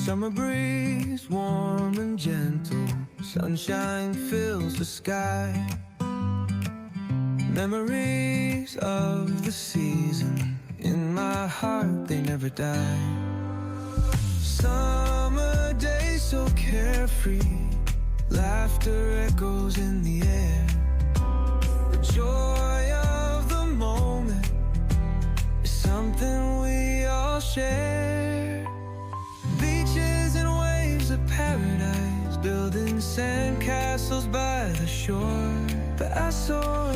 Summer breeze, warm and gentle, sunshine fills the sky. Memories of the season, in my heart they never die. Summer days so carefree, laughter echoes in the air. The joy of the moment is something we all share. Beaches and waves of paradise, building sandcastles by the shore. But I saw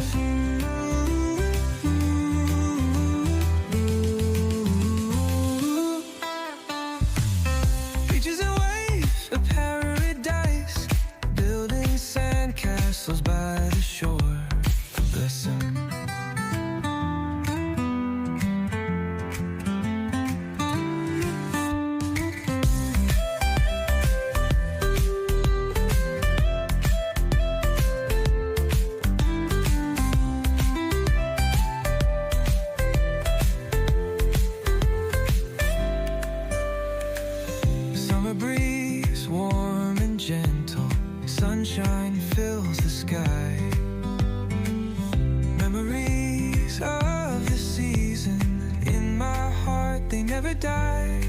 beaches and waves of paradise, building sandcastles by the shore. Listen. Summer breeze, warm and gentle, sunshine fills the sky. Memories of the season, in my heart they never die.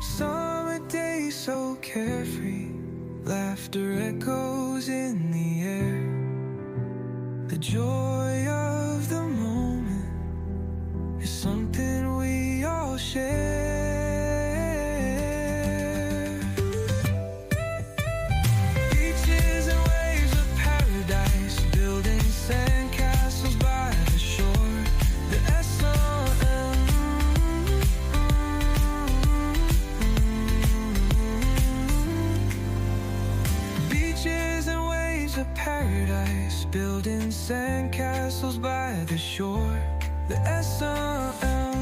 Summer days so carefree, laughter echoes in the air. The joy of the moment is something we all share. Paradise, building sandcastles by the shore. The S-O-M.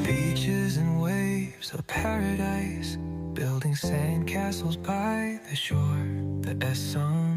Beaches and waves of paradise, building sandcastles by the shore. The S-O-M.